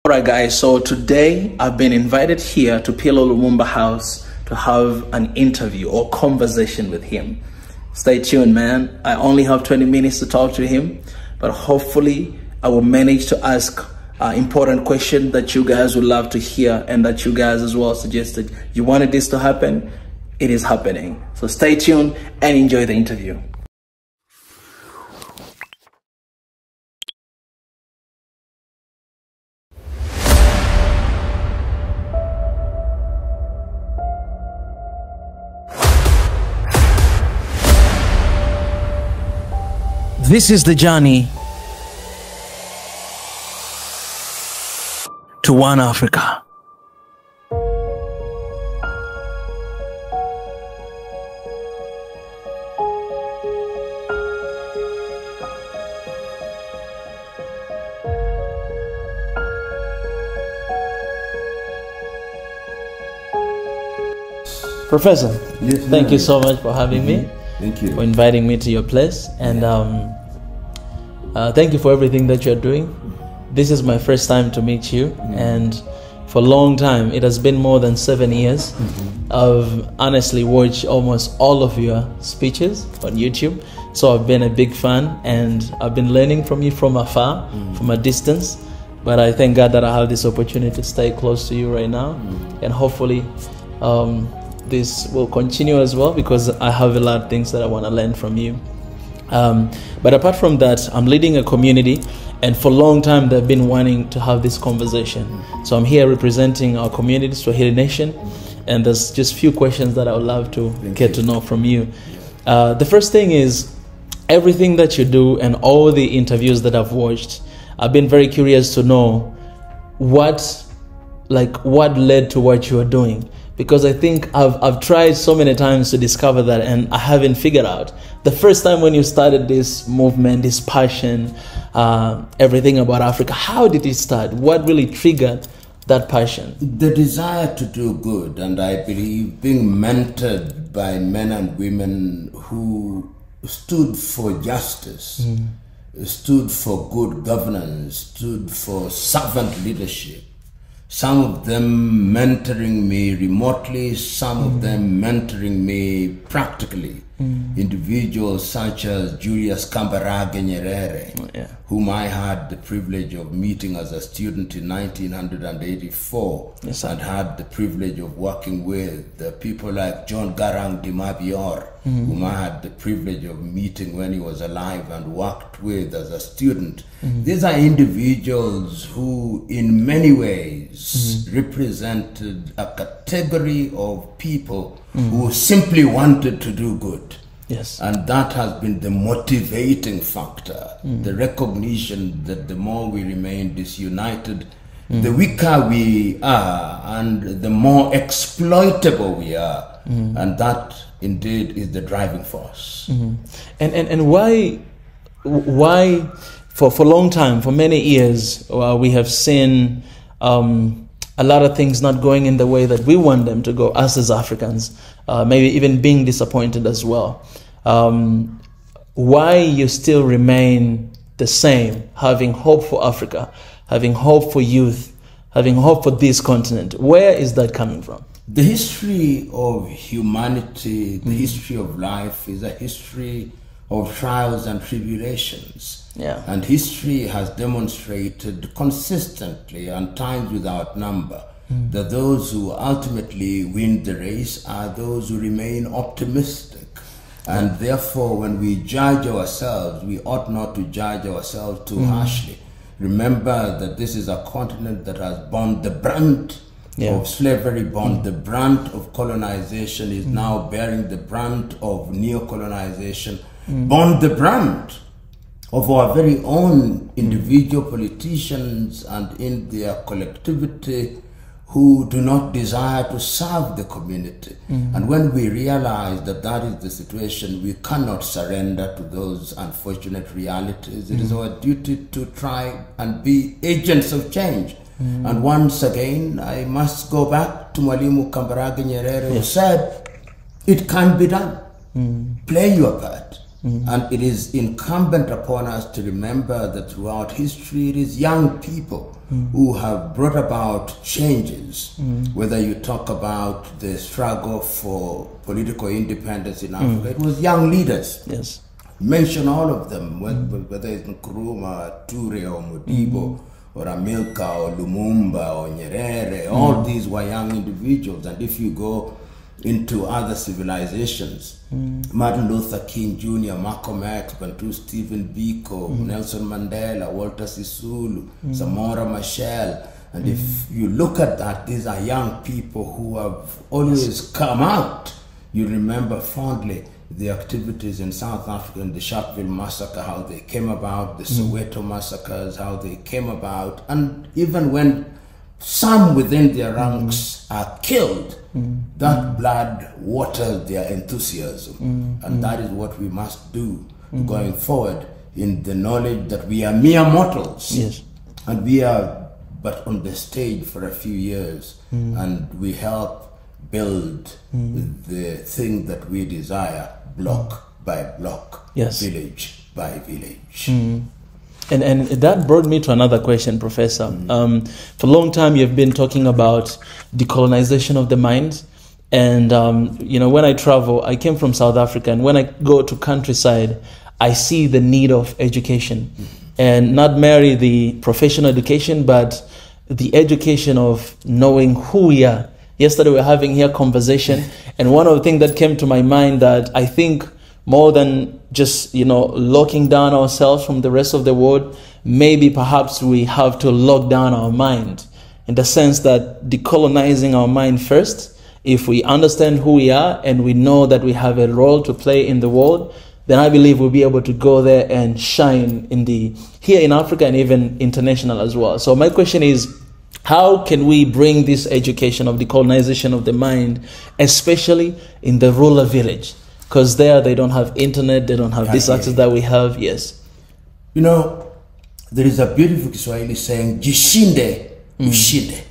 Alright guys, so today I've been invited here to PLO Lumumba house to have an interview or conversation with him. Stay tuned, man. I only have 20 minutes to talk to him, but hopefully I will manage to ask important questions that you guys would love to hear and that you guys as well suggested you wanted this to happen. It is happening. So stay tuned and enjoy the interview. This is the journey to one Africa. Professor, yes, thank you so much for having me. Thank you for inviting me to your place, and thank you for everything that you're doing. This is my first time to meet you, and for a long time, it has been more than 7 years. I've honestly watched almost all of your speeches on YouTube, so I've been a big fan, and I've been learning from you from afar, from a distance. But I thank God that I have this opportunity to stay close to you right now, and hopefully this will continue as well, because I have a lot of things that I want to learn from you. But apart from that, I'm leading a community, and for a long time they've been wanting to have this conversation. So I'm here representing our community, Swahili Nation, and there's just a few questions that I would love to get to know from you. The first thing is, everything that you do and all the interviews that I've watched, I've been very curious to know what led to what you are doing. Because I think I've tried so many times to discover that, and I haven't figured out. The first time when you started this movement, this passion, everything about Africa, how did it start? What really triggered that passion? The desire to do good, and I believe being mentored by men and women who stood for justice, stood for good governance, stood for servant leadership. Some of them mentoring me remotely, some of them mentoring me practically. Individuals such as Julius Kambarage Nyerere, whom I had the privilege of meeting as a student in 1984, and had the privilege of working with people like John Garang de Mabior, whom I had the privilege of meeting when he was alive and worked with as a student. These are individuals who in many ways represented a category of people who simply wanted to do good. Yes. And that has been the motivating factor, the recognition that the more we remain disunited, the weaker we are and the more exploitable we are. And that indeed is the driving force. And why for a long time, for many years, we have seen a lot of things not going in the way that we want them to go, us as Africans, maybe even being disappointed as well. Why you still remain the same, having hope for Africa, having hope for youth, having hope for this continent? Where is that coming from? The history of humanity, the history of life is a history of trials and tribulations. And history has demonstrated consistently and times without number that those who ultimately win the race are those who remain optimistic. And therefore, when we judge ourselves, we ought not to judge ourselves too harshly. Remember that this is a continent that has borne the brunt of slavery, borne the brunt of colonization, is now bearing the brunt of neo-colonization, borne the brunt of our very own individual politicians and in their collectivity who do not desire to serve the community. And when we realize that that is the situation, we cannot surrender to those unfortunate realities. It is our duty to try and be agents of change. And once again, I must go back to Mwalimu Kambarage Nyerere, who said, it can be done. Play your part. And it is incumbent upon us to remember that throughout history, it is young people who have brought about changes, whether you talk about the struggle for political independence in Africa, it was young leaders. Yes. Mention all of them, whether it's Nkrumah, Ture, or Modibo, or Amilcar, or Lumumba, or Nyerere, all these were young individuals. And if you go into other civilizations, Martin Luther King Jr., Malcolm X, Bantu Stephen Biko, Nelson Mandela, Walter Sisulu, Samora Machel. And if you look at that, these are young people who have always come out. You remember fondly the activities in South Africa, in the Sharpeville massacre, how they came about, the Soweto massacres, how they came about, and even when some within their ranks are killed, that blood waters their enthusiasm. And that is what we must do going forward, in the knowledge that we are mere mortals. Yes. And we are but on the stage for a few years, and we help build the thing that we desire, block by block, yes, village by village. And that brought me to another question, Professor. For a long time, you've been talking about decolonization of the mind. And, you know, when I travel, I came from South Africa, and when I go to countryside, I see the need of education. And not merely the professional education, but the education of knowing who we are. Yesterday we were having here conversation, and one of the things that came to my mind that I think more than just, you know, locking down ourselves from the rest of the world, maybe perhaps we have to lock down our mind, in the sense that decolonizing our mind first. If we understand who we are and we know that we have a role to play in the world, then I believe we'll be able to go there and shine here in Africa and even international as well. So my question is, how can we bring this education of decolonization of the mind, especially in the rural village? Because there they don't have internet, they don't have this access that we have. Yes. You know, there is a beautiful Swahili saying, Jishinde, ushinde.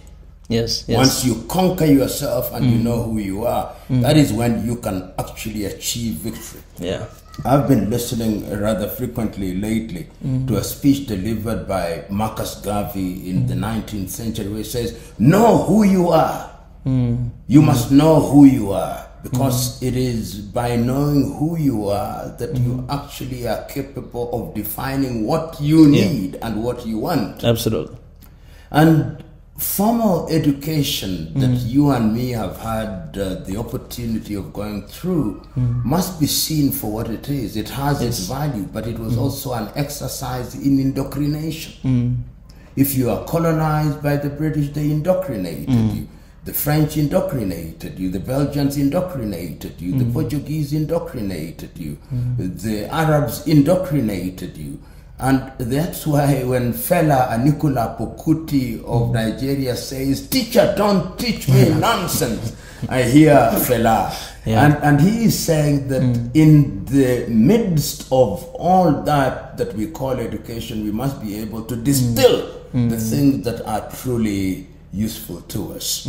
Yes, yes. Once you conquer yourself and you know who you are, that is when you can actually achieve victory. Yeah. I've been listening rather frequently lately to a speech delivered by Marcus Garvey in the 19th century, where he says, know who you are. You must know who you are, because it is by knowing who you are that you actually are capable of defining what you need and what you want. Absolutely. And formal education that you and me have had the opportunity of going through must be seen for what it is. It has its value, but it was also an exercise in indoctrination. If you are colonized by the British, they indoctrinated you. The French indoctrinated you, the Belgians indoctrinated you, the Portuguese indoctrinated you, the Arabs indoctrinated you. And that's why when Fela Anikula Pokuti of Nigeria says, teacher, don't teach me nonsense, I hear Fela. And he is saying that in the midst of all that we call education, we must be able to distill the things that are truly useful to us.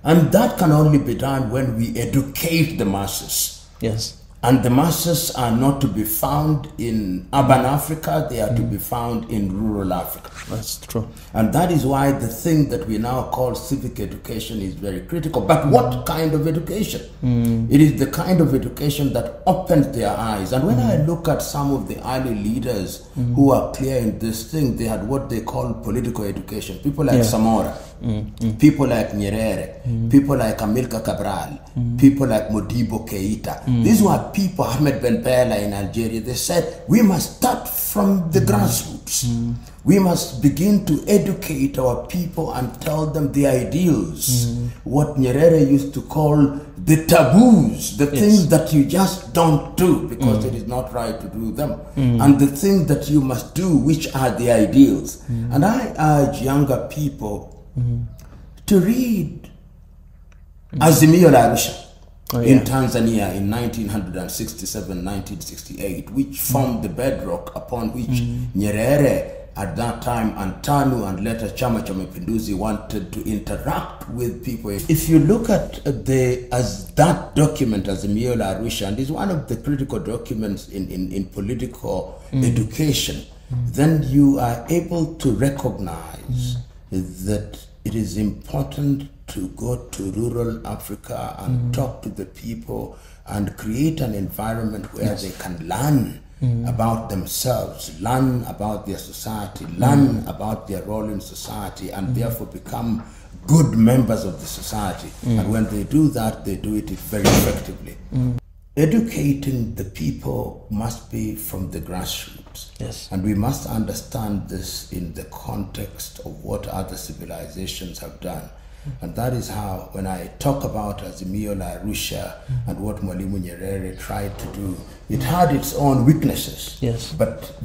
And that can only be done when we educate the masses. Yes. And the masses are not to be found in urban Africa, they are to be found in rural Africa. That's true. And that is why the thing that we now call civic education is very critical. But what kind of education? It is the kind of education that opens their eyes. And when I look at some of the early leaders who are clear in this thing, they had what they call political education. People like Samora, people like Nyerere, people like Amilcar Cabral, people like Modibo Keita. These were people, Ahmed Ben Bella in Algeria, they said, we must start from the grassroots. We must begin to educate our people and tell them the ideals, what Nyerere used to call the taboos, the things that you just don't do because it is not right to do them, and the things that you must do, which are the ideals. And I urge younger people to read Azimio la Arusha. In Tanzania in 1967-1968, which formed the bedrock upon which Nyerere at that time and TANU and later Chama cha Mapinduzi wanted to interact with people. If you look at that document, Azimio la Arusha, and it's one of the critical documents in political education, then you are able to recognize that it is important to go to rural Africa and talk to the people and create an environment where they can learn about themselves, learn about their society, learn about their role in society, and therefore become good members of the society. And when they do that, they do it very effectively. Educating the people must be from the grassroots. Yes. And we must understand this in the context of what other civilizations have done. And that is how, when I talk about Azimio la Arusha and what Mwalimu Nyerere tried to do, it had its own weaknesses. Yes. But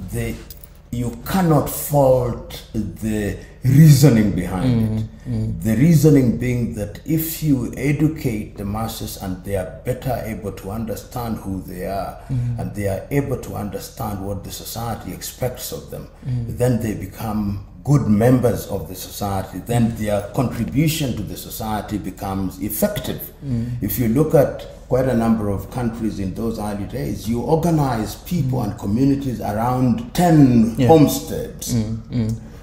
you cannot fault the reasoning behind it. The reasoning being that if you educate the masses and they are better able to understand who they are, and they are able to understand what the society expects of them, then they become good members of the society, then their contribution to the society becomes effective. If you look at quite a number of countries in those early days, you organize people and communities around 10 homesteads.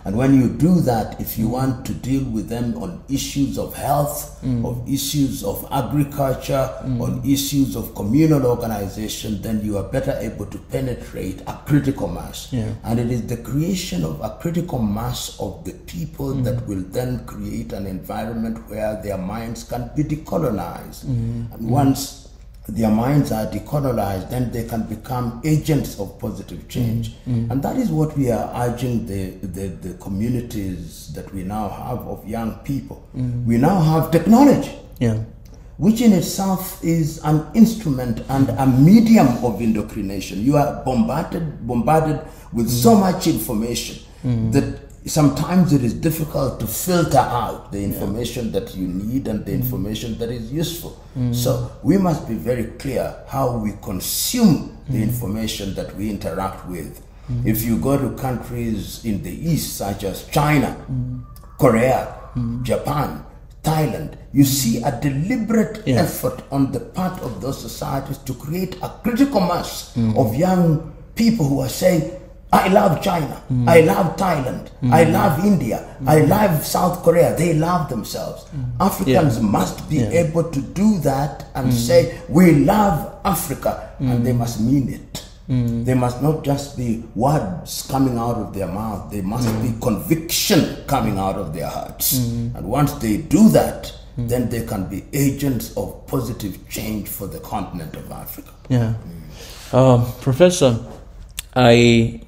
And when you do that, if you want to deal with them on issues of health, of issues of agriculture, on issues of communal organization, then you are better able to penetrate a critical mass. And it is the creation of a critical mass of the people that will then create an environment where their minds can be decolonized. And once their minds are decolonized, then they can become agents of positive change. And that is what we are urging the communities that we now have of young people. We now have technology, which in itself is an instrument and a medium of indoctrination. You are bombarded with so much information that sometimes it is difficult to filter out the information that you need and the information that is useful. So we must be very clear how we consume the information that we interact with. If you go to countries in the East, such as China, Korea, Japan, Thailand, you see a deliberate effort on the part of those societies to create a critical mass of young people who are saying, I love China, I love Thailand, I love India, I love South Korea. They love themselves. Africans must be able to do that and say, we love Africa, and they must mean it. They must not just be words coming out of their mouth, they must be conviction coming out of their hearts. And once they do that, then they can be agents of positive change for the continent of Africa. Professor,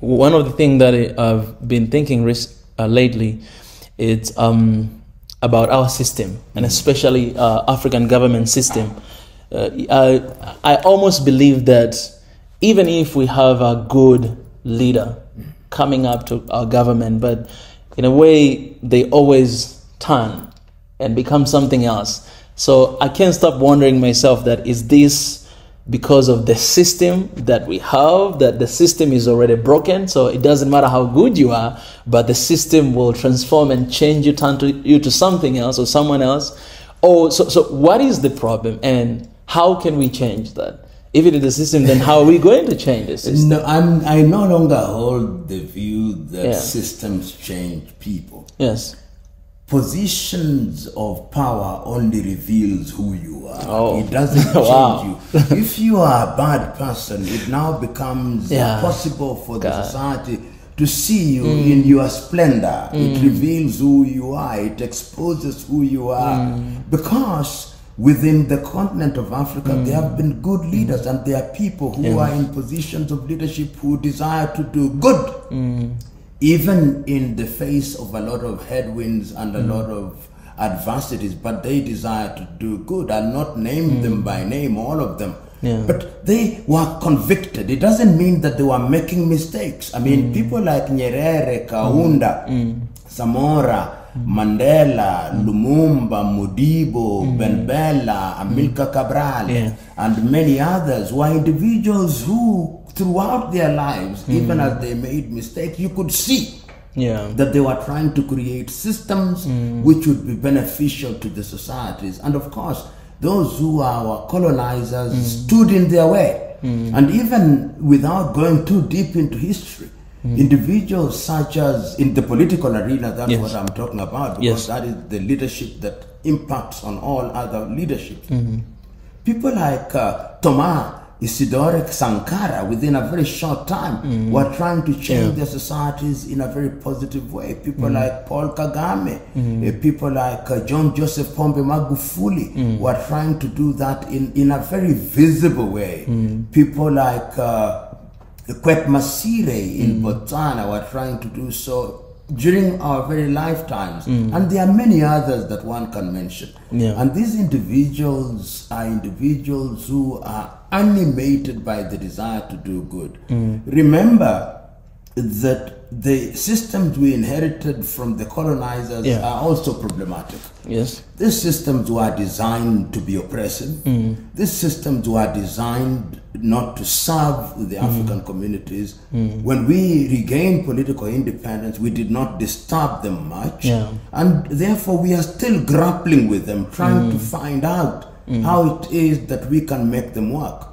one of the things that I've been thinking lately is about our system, and especially African government system. I almost believe that even if we have a good leader coming up to our government, but in a way they always turn and become something else. So I can't stop wondering myself that is this because of the system that we have, that the system is already broken, so it doesn't matter how good you are, but the system will transform and change you, turn you to something else or someone else. So what is the problem, and how can we change that? If it is the system, then how are we going to change the system? No, I no longer hold the view that systems change people. Yes. Positions of power only reveals who you are. It doesn't change you. If you are a bad person, it now becomes possible for the society to see you in your splendor. It reveals who you are. It exposes who you are. Because within the continent of Africa, there have been good leaders, and there are people who are in positions of leadership who desire to do good. Even in the face of a lot of headwinds and a lot of adversities, but they desire to do good. I'll not name them by name, all of them. But they were convicted. It doesn't mean that they were making mistakes. I mean, people like Nyerere, Kaunda, Samora, Mandela, Lumumba, Modibo, Benbella, Amilcar Cabral, and many others were individuals who, throughout their lives, even as they made mistakes, you could see that they were trying to create systems which would be beneficial to the societies. And of course, those who are our colonizers stood in their way. And even without going too deep into history, Individuals such as, in the political arena, that's what I'm talking about, because that is the leadership that impacts on all other leadership. People like Thomas Isidore Sankara, within a very short time, were trying to change their societies in a very positive way. People like Paul Kagame, people like John Joseph Pombe Magufuli were trying to do that in a very visible way. People like Kwek Masire in Botswana were trying to do so during our very lifetimes. And there are many others that one can mention. And these individuals are individuals who are animated by the desire to do good. Remember that the systems we inherited from the colonizers are also problematic. These systems were designed to be oppressive. These systems were designed not to serve the African communities. When we regained political independence, we did not disturb them much. And therefore, we are still grappling with them, trying to find out how it is that we can make them work.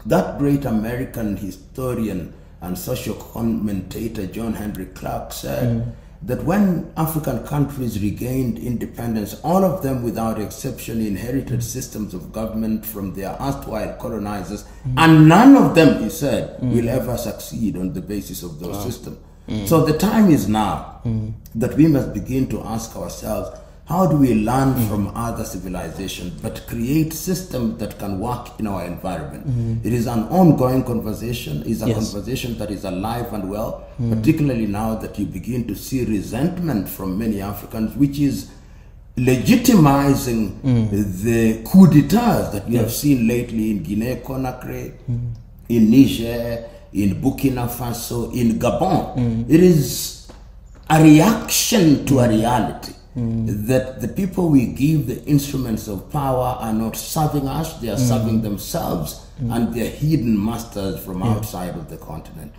That great American historian and social commentator John Henry Clark said that when African countries regained independence, all of them without exception inherited systems of government from their erstwhile colonizers, and none of them, he said, will ever succeed on the basis of those systems. So the time is now that we must begin to ask ourselves, how do we learn from other civilizations but create systems that can work in our environment? It is an ongoing conversation. It's a conversation that is alive and well, particularly now that you begin to see resentment from many Africans, which is legitimizing the coup d'etats that we have seen lately in Guinea-Conakry, in Niger, in Burkina Faso, in Gabon. It is a reaction to a reality. That the people we give the instruments of power are not serving us, they are serving themselves and their hidden masters from outside of the continent.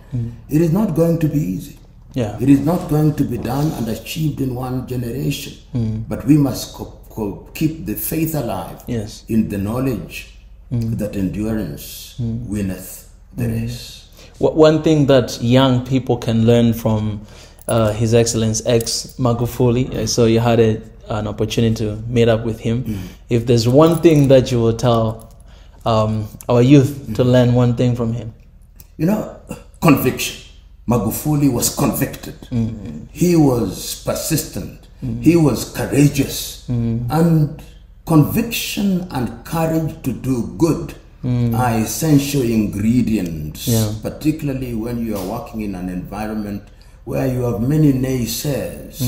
It is not going to be easy. It is not going to be done and achieved in one generation. But we must keep the faith alive in the knowledge that endurance winneth the race. One thing that young people can learn from His Excellency X Magufuli, so you had an opportunity to meet up with him. If there's one thing that you will tell our youth to learn one thing from him. You know, conviction. Magufuli was convicted. He was persistent. He was courageous. And conviction and courage to do good are essential ingredients, particularly when you are working in an environment where you have many naysayers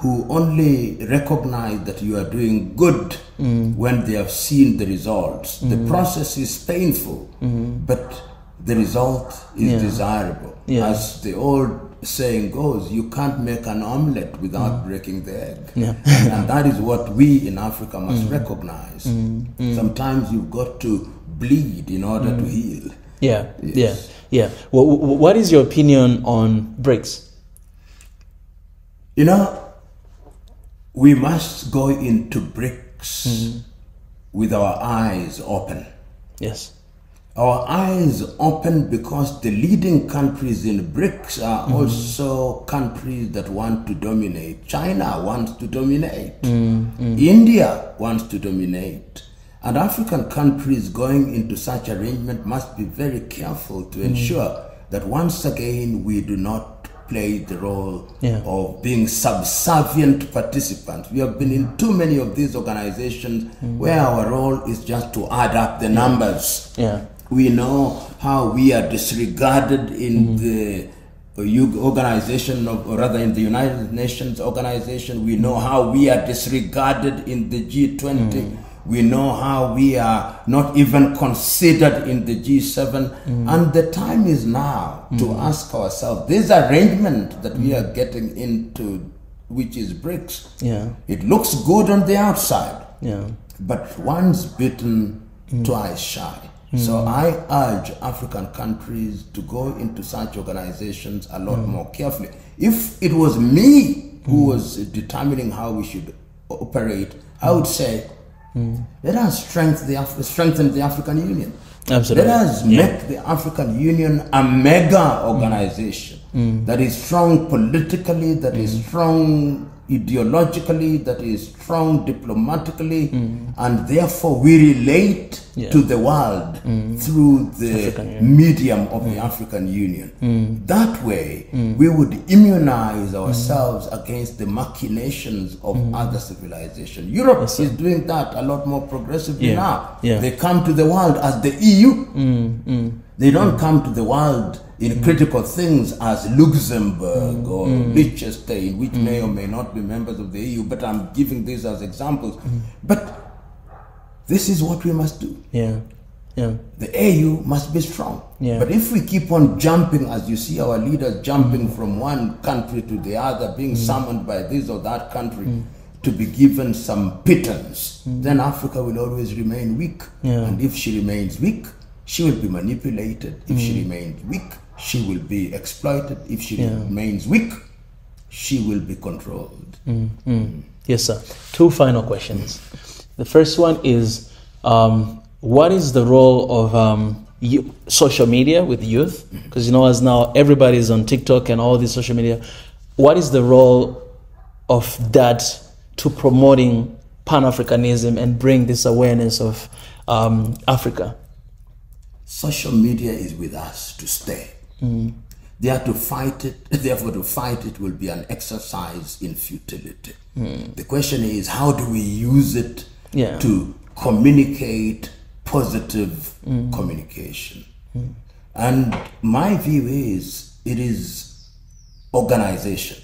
who only recognize that you are doing good when they have seen the results. The process is painful, but the result is desirable. As the old saying goes, you can't make an omelette without breaking the egg. And that is what we in Africa must recognize. Sometimes you've got to bleed in order to heal. Well, what is your opinion on BRICS? You know, we must go into BRICS with our eyes open. Our eyes open because the leading countries in BRICS are also countries that want to dominate. China wants to dominate. India wants to dominate. And African countries going into such arrangement must be very careful to ensure that once again we do not play the role of being subservient participants. We have been in too many of these organizations where our role is just to add up the numbers. We know how we are disregarded in the organization, or rather in the United Nations organization. We know how we are disregarded in the G20. We know how we are not even considered in the G7. And the time is now to ask ourselves, this arrangement that we are getting into, which is BRICS, it looks good on the outside, but once bitten, twice shy. So I urge African countries to go into such organizations a lot more carefully. If it was me who was determining how we should operate, I would say, let us strengthen the African Union. Absolutely. Let us make the African Union a mega organization that is strong politically, that is strong ideologically, that is strong diplomatically, and therefore we relate to the world through the medium of the African Union. That way, we would immunize ourselves against the machinations of other civilizations. Europe is doing that a lot more progressively now. They come to the world as the EU. They don't come to the world in critical things as Luxembourg or Liechtenstein, which may or may not be members of the EU, but I'm giving these as examples. But this is what we must do. The AU must be strong. But if we keep on jumping, as you see our leaders jumping from one country to the other, being summoned by this or that country to be given some pittance, then Africa will always remain weak. And if she remains weak, she will be manipulated. If she remains weak, she will be exploited. If she remains weak, she will be controlled. Yes, sir. Two final questions. The first one is, what is the role of social media with youth? Because you know, as now everybody's on TikTok and all these social media. What is the role of that to promoting Pan-Africanism and bring this awareness of Africa? Social media is with us to stay. They are to fight it. Therefore, to fight it will be an exercise in futility. The question is, how do we use it to communicate positive communication? And my view is, it is organization.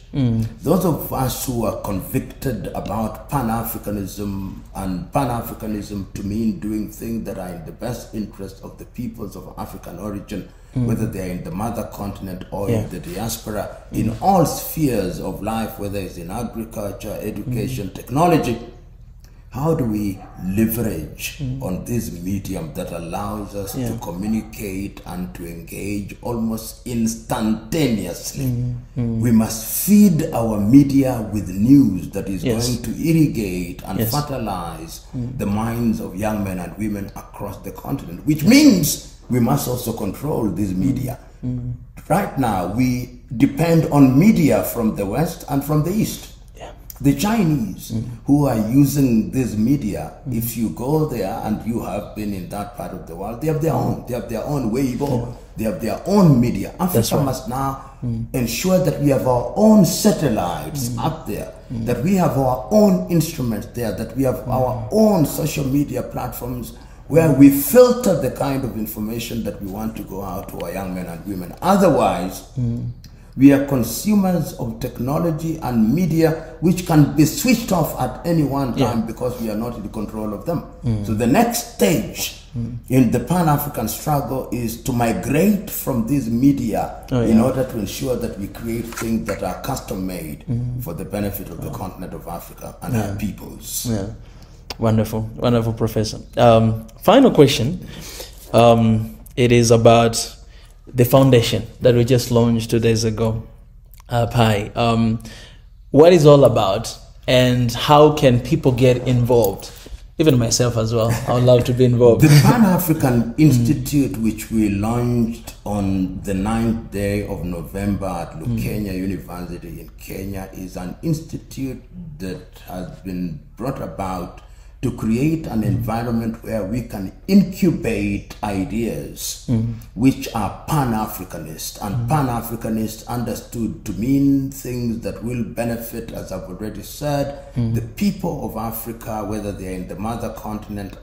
Those of us who are convicted about Pan-Africanism, and Pan-Africanism to mean doing things that are in the best interest of the peoples of African origin, whether they are in the mother continent or in the diaspora, in all spheres of life, whether it's in agriculture, education, technology. How do we leverage on this medium that allows us to communicate and to engage almost instantaneously? We must feed our media with news that is going to irrigate and fertilize the minds of young men and women across the continent, which means we must also control this media. Right now, we depend on media from the West and from the East. The Chinese who are using this media, if you go there and you have been in that part of the world, they have their own. They have their own Weibo. They have their own media. Africa must now ensure that we have our own satellites up there, that we have our own instruments there, that we have our own social media platforms where we filter the kind of information that we want to go out to our young men and women. Otherwise, we are consumers of technology and media which can be switched off at any one time because we are not in control of them. So the next stage in the Pan-African struggle is to migrate from this media in order to ensure that we create things that are custom-made for the benefit of the continent of Africa and our peoples. Wonderful, wonderful, Professor. Final question. It is about the foundation that we just launched 2 days ago, PI. What is all about, and how can people get involved? Even myself as well, I would love to be involved. The Pan-African Institute, which we launched on the 9th day of November at Lukenya University in Kenya, is an institute that has been brought about to create an environment where we can incubate ideas which are Pan-Africanist, and Pan-Africanist understood to mean things that will benefit, as I've already said, the people of Africa, whether they're in the mother continent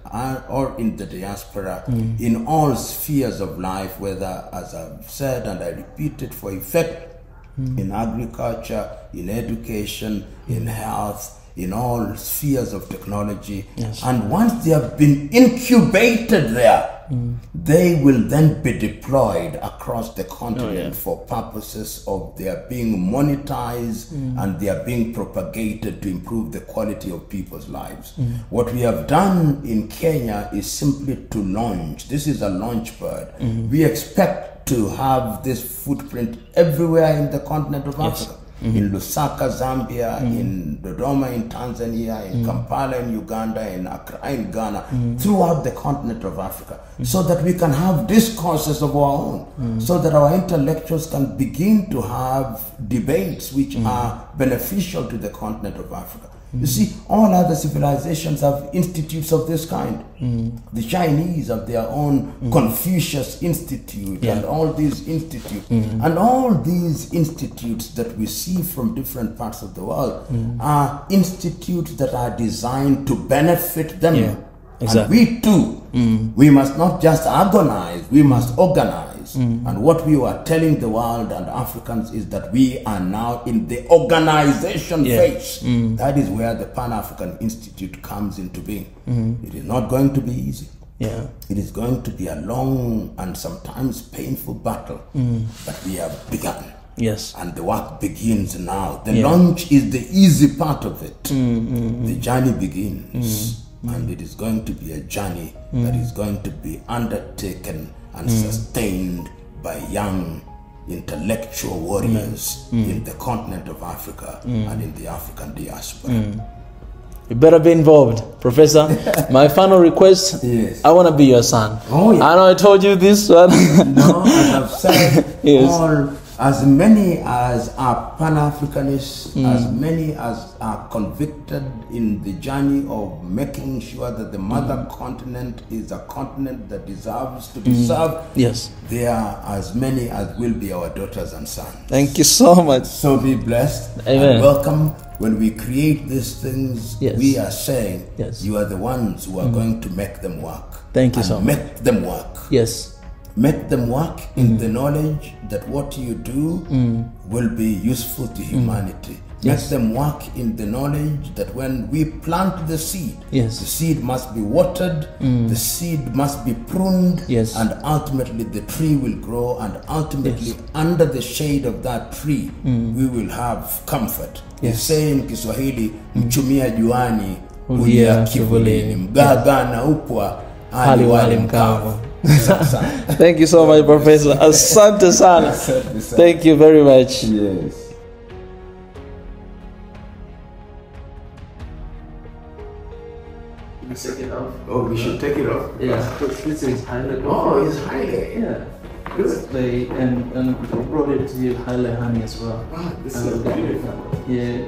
or in the diaspora, in all spheres of life, whether, as I've said, and I repeat it for effect, in agriculture, in education, in health, in all spheres of technology. And once they have been incubated there, they will then be deployed across the continent for purposes of their being monetized and they are being propagated to improve the quality of people's lives. What we have done in Kenya is simply to launch. This is a launch pad. We expect to have this footprint everywhere in the continent of Africa. in Lusaka, Zambia, in Dodoma in Tanzania, in Kampala in Uganda, in Accra in Ghana, throughout the continent of Africa, so that we can have discourses of our own, so that our intellectuals can begin to have debates which are beneficial to the continent of Africa. You see, all other civilizations have institutes of this kind. The Chinese have their own Confucius Institute and all these institutes. And all these institutes that we see from different parts of the world are institutes that are designed to benefit them. And we too, we must not just agonize, we must organize. And what we are telling the world and Africans is that we are now in the organization phase. That is where the Pan-African Institute comes into being. It is not going to be easy. It is going to be a long and sometimes painful battle, but we have begun. And the work begins now. The launch is the easy part of it. The journey begins. And it is going to be a journey that is going to be undertaken and sustained by young intellectual warriors in the continent of Africa and in the African diaspora. You better be involved, Professor. My final request, I want to be your son. I know I told you this one. No, as I've said, all, as many as are Pan-Africanists, as many as are convicted in the journey of making sure that the mother continent is a continent that deserves to be served, there are as many as will be our daughters and sons. Thank you so much. So be blessed. Amen. And welcome. When we create these things, we are saying, you are the ones who are going to make them work. Thank you so much. Make them work. Make them work in the knowledge that what you do will be useful to humanity. Make them work in the knowledge that when we plant the seed, the seed must be watered, the seed must be pruned, and ultimately the tree will grow, and ultimately under the shade of that tree, we will have comfort. The saying Kiswahili, mchumia juani, hulia kivulini, mgaga na upwa, hali wali mkavu. Thank you so much, Professor. Asante sana. Thank you very much. Take it off. Oh, we should take it off. This is highlight. Oh, it's highlight. Good. And we brought it to you, highlight honey as well. This is beautiful. Yeah.